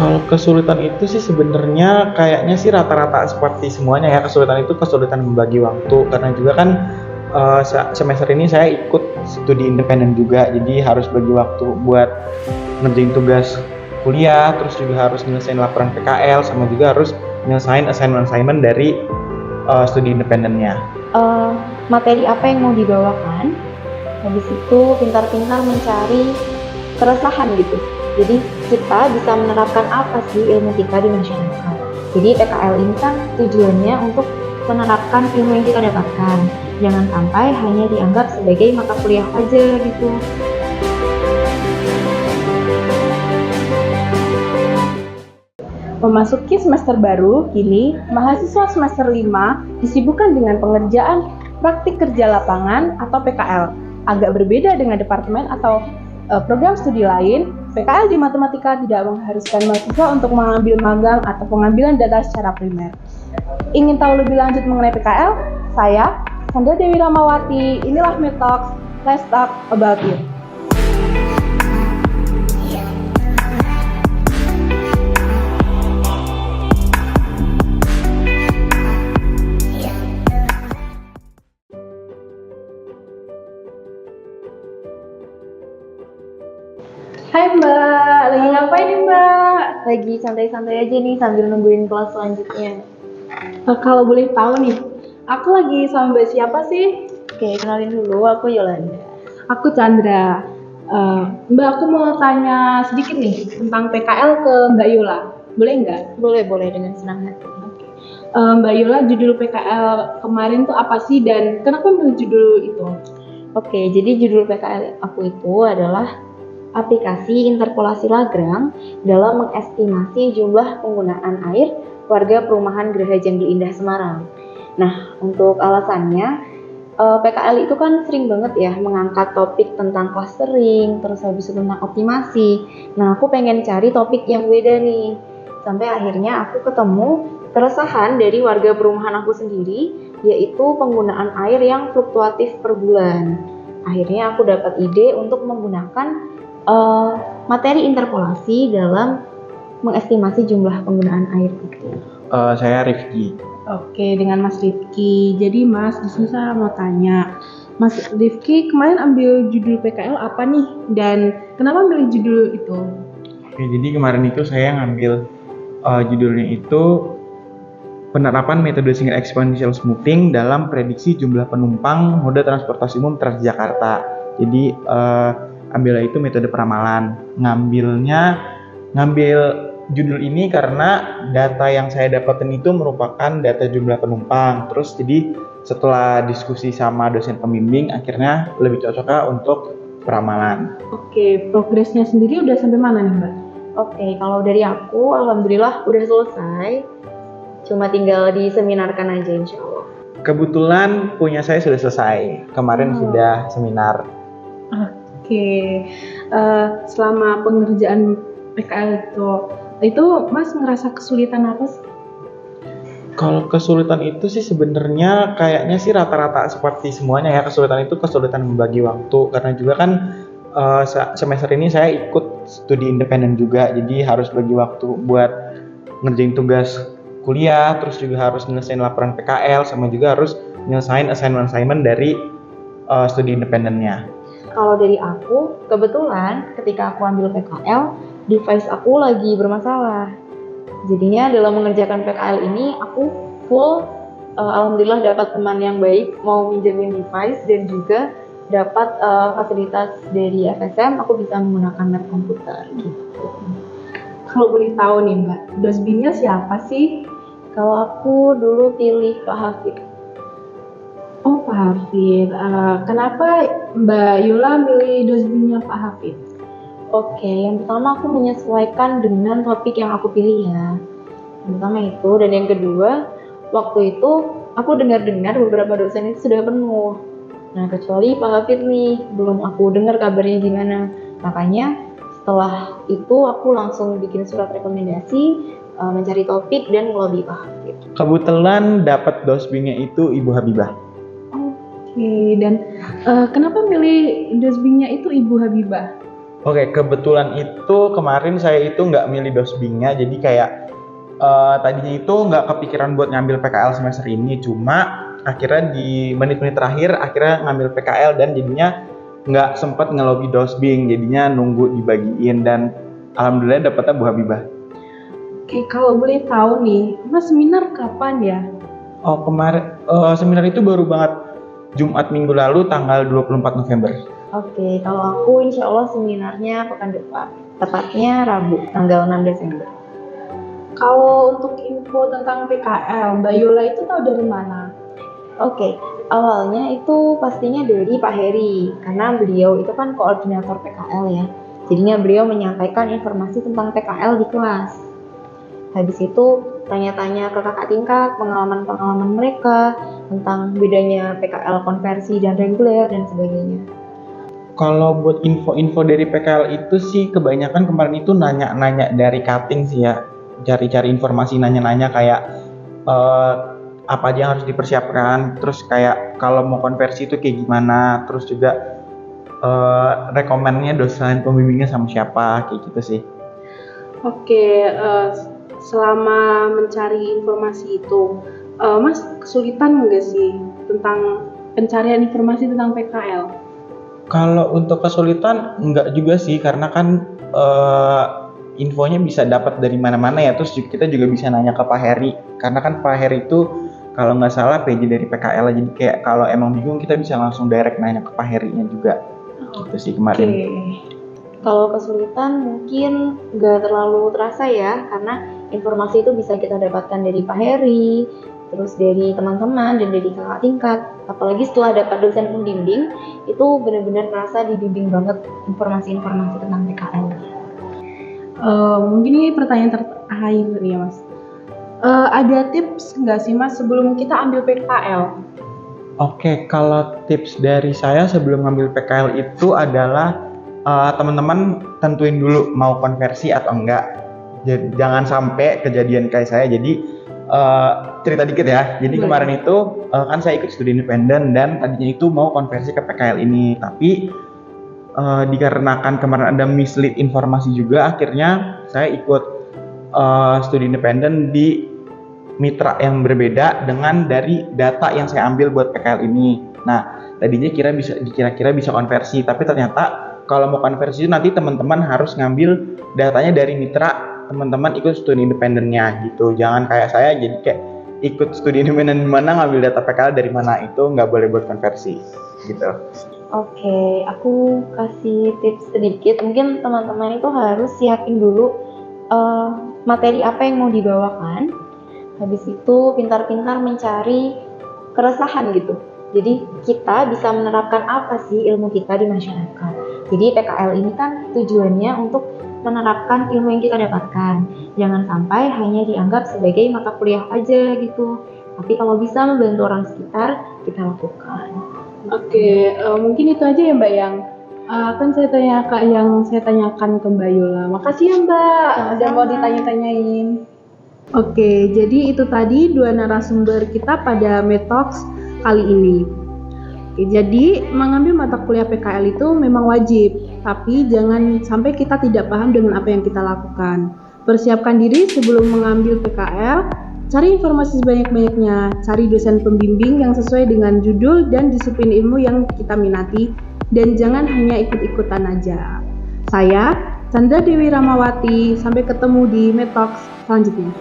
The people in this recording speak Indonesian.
Kalau kesulitan itu sih sebenarnya kayaknya sih rata-rata seperti semuanya ya, kesulitan itu kesulitan membagi waktu karena juga kan semester ini saya ikut studi independen juga, jadi harus bagi waktu buat ngerjain tugas kuliah, terus juga harus nyelesain laporan PKL, sama juga harus nyelesain assignment dari studi independennya. Materi apa yang mau dibawakan, habis itu pintar-pintar mencari keresahan gitu. Jadi kita bisa menerapkan apa sih ilmu kita di masyarakat. Jadi PKL ini kan tujuannya untuk menerapkan ilmu yang kita dapatkan. Jangan sampai hanya dianggap sebagai mata kuliah aja gitu. Memasuki semester baru, kini mahasiswa semester 5 disibukkan dengan pengerjaan praktik kerja lapangan atau PKL. Agak berbeda dengan departemen atau program studi lain, PKL di matematika tidak mengharuskan mahasiswa untuk mengambil magang atau pengambilan data secara primer. Ingin tahu lebih lanjut mengenai PKL? Saya, Sandra Dewi Ramawati, inilah Metox, let's talk about it. Hai Mbak, lagi ngapain nih Mbak? Lagi santai-santai aja nih sambil nungguin kelas selanjutnya. Kalau boleh tahu nih, aku lagi sama Mbak siapa sih? Oke, kenalin dulu, aku Yolanda. Aku Chandra. Mbak, aku mau tanya sedikit nih tentang PKL ke Mbak Yola. Boleh nggak? Boleh dengan senang hati. Mbak Yola, judul PKL kemarin tuh apa sih dan kenapa milih judul itu? Oke, jadi judul PKL aku itu adalah aplikasi interpolasi Lagrange dalam mengestimasi jumlah penggunaan air warga perumahan Geraha Janggi Indah Semarang. Nah, untuk alasannya, PKL itu kan sering banget ya mengangkat topik tentang clustering, terus habis itu tentang optimasi. Nah, aku pengen cari topik yang beda nih. Sampai akhirnya aku ketemu keresahan dari warga perumahan aku sendiri, yaitu penggunaan air yang fluktuatif per bulan. Akhirnya aku dapat ide untuk menggunakan materi interpolasi dalam mengestimasi jumlah penggunaan air itu. Saya Rifki. Oke, dengan Mas Rifki. Jadi Mas, di sini saya mau tanya, Mas Rifki kemarin ambil judul PKL apa nih? Dan kenapa ambil judul itu? Oke, jadi kemarin itu saya ngambil judulnya itu penerapan metode single exponential smoothing dalam prediksi jumlah penumpang moda transportasi umum Transjakarta. Jadi ambil itu metode peramalan. Ngambil judul ini karena data yang saya dapatin itu merupakan data jumlah penumpang. Terus jadi setelah diskusi sama dosen pembimbing, akhirnya lebih cocoknya untuk peramalan. Oke, progresnya sendiri udah sampai mana nih Mbak? Oke, kalau dari aku, alhamdulillah udah selesai. Cuma tinggal diseminarkan aja insya Allah. Kebetulan punya saya sudah selesai. Kemarin sudah seminar. Oke, selama pengerjaan PKL itu Mas ngerasa kesulitan apa sih? Kalau kesulitan itu sih sebenarnya kayaknya sih rata-rata seperti semuanya ya, kesulitan itu kesulitan membagi waktu karena juga kan semester ini saya ikut studi independen juga, jadi harus bagi waktu buat ngerjain tugas kuliah, terus juga harus nyelesain laporan PKL, sama juga harus nyelesain assignment dari studi independennya. Kalau dari aku, kebetulan ketika aku ambil PKL, device aku lagi bermasalah. Jadinya dalam mengerjakan PKL ini, aku full, alhamdulillah dapat teman yang baik, mau minjemin device dan juga dapat fasilitas dari FSM, aku bisa menggunakan lab komputer gitu. Kalau boleh tahu nih Mbak, dosbinnya siapa sih? Kalau aku dulu pilih Pak Hafid. Oh, Pak Hafid. Kenapa Mbak Yola milih dosbinnya Pak Hafid? Oke, yang pertama aku menyesuaikan dengan topik yang aku pilih ya. Yang pertama itu, dan yang kedua, waktu itu aku dengar-dengar beberapa dosen itu sudah penuh. Nah, kecuali Pak Hafid nih, belum aku dengar kabarnya gimana. Makanya setelah itu aku langsung bikin surat rekomendasi, mencari topik dan ngelobi Pak Hafid. Kebetulan dapat dosbingnya itu Ibu Habibah. Oke, dan kenapa milih dosbingnya itu Ibu Habibah? Oke, kebetulan itu kemarin saya itu nggak milih dosbingnya, jadi kayak tadinya itu nggak kepikiran buat ngambil PKL semester ini, cuma akhirnya di menit-menit terakhir akhirnya ngambil PKL dan jadinya nggak sempet ngelobi dosbing, jadinya nunggu dibagiin dan alhamdulillah dapetnya Bu Habibah. Oke, kalau boleh tahu nih, Mas seminar kapan ya? Oh kemarin seminar itu baru banget Jumat minggu lalu tanggal 24 November. Oke, kalau aku insya Allah seminarnya pekan depan, tepatnya Rabu, tanggal 6 Desember. Kalau untuk info tentang PKL, Mbak Yola itu tahu dari mana? Oke, awalnya itu pastinya dari Pak Heri, karena beliau itu kan koordinator PKL ya. Jadinya beliau menyampaikan informasi tentang PKL di kelas. Habis itu tanya-tanya ke kakak tingkat, pengalaman-pengalaman mereka tentang bedanya PKL konversi dan reguler dan sebagainya. Kalau buat info-info dari PKL itu sih kebanyakan kemarin itu nanya-nanya dari cutting sih ya, cari-cari informasi, nanya-nanya kayak apa aja yang harus dipersiapkan, terus kayak kalau mau konversi itu kayak gimana, terus juga rekomennya dosen pembimbingnya sama siapa, kayak gitu sih. Oke, selama mencari informasi itu, Mas kesulitan nggak sih tentang pencarian informasi tentang PKL? Kalau untuk kesulitan enggak juga sih, karena kan infonya bisa dapat dari mana-mana ya. Terus kita juga bisa nanya ke Pak Heri, karena kan Pak Heri itu kalau nggak salah PJ dari PKL, jadi kayak kalau emang bingung kita bisa langsung direct nanya ke Pak Herinya juga. Gitu sih kemarin. Oke. Kalau kesulitan mungkin nggak terlalu terasa ya, karena informasi itu bisa kita dapatkan dari Pak Heri, terus dari teman-teman dan dari kakak tingkat. Apalagi setelah dapat dosen pembimbing, itu benar-benar terasa dibimbing banget informasi-informasi tentang PKL. Mungkin ini pertanyaan terakhir ya Mas. Ada tips nggak sih Mas sebelum kita ambil PKL? Oke, kalau tips dari saya sebelum ngambil PKL itu adalah teman-teman tentuin dulu mau konversi atau enggak. Jangan sampai kejadian kayak saya. Jadi cerita dikit ya. Jadi kemarin itu kan saya ikut studi independen dan tadinya itu mau konversi ke PKL ini, tapi dikarenakan kemarin ada mislead informasi juga, akhirnya saya ikut studi independen di mitra yang berbeda dengan dari data yang saya ambil buat PKL ini. Nah, tadinya kira-kira bisa konversi, tapi ternyata kalau mau konversi nanti teman-teman harus ngambil datanya dari mitra teman-teman ikut studi independennya gitu. Jangan kayak saya jadi kayak ikut studi independen di mana ngambil data PKL dari mana, itu nggak boleh buat konversi gitu. Oke, aku kasih tips sedikit. Mungkin teman-teman itu harus siapin dulu materi apa yang mau dibawakan. Habis itu pintar-pintar mencari keresahan gitu. Jadi kita bisa menerapkan apa sih ilmu kita di masyarakat. Jadi PKL ini kan tujuannya untuk menerapkan ilmu yang kita dapatkan. Jangan sampai hanya dianggap sebagai mata kuliah aja gitu. Tapi kalau bisa membantu orang sekitar, kita lakukan. Oke, mungkin itu aja ya Mbak yang akan saya tanyakan ke Mbak Yola. Makasih ya Mbak, udah mau ditanya-tanyain. Oke, jadi itu tadi dua narasumber kita pada Metox kali ini. Oke, jadi mengambil mata kuliah PKL itu memang wajib, tapi jangan sampai kita tidak paham dengan apa yang kita lakukan. Persiapkan diri sebelum mengambil PKL, cari informasi sebanyak-banyaknya, cari dosen pembimbing yang sesuai dengan judul dan disiplin ilmu yang kita minati, dan jangan hanya ikut-ikutan aja. Saya, Chandra Dewi Ramawati, sampai ketemu di Metox selanjutnya.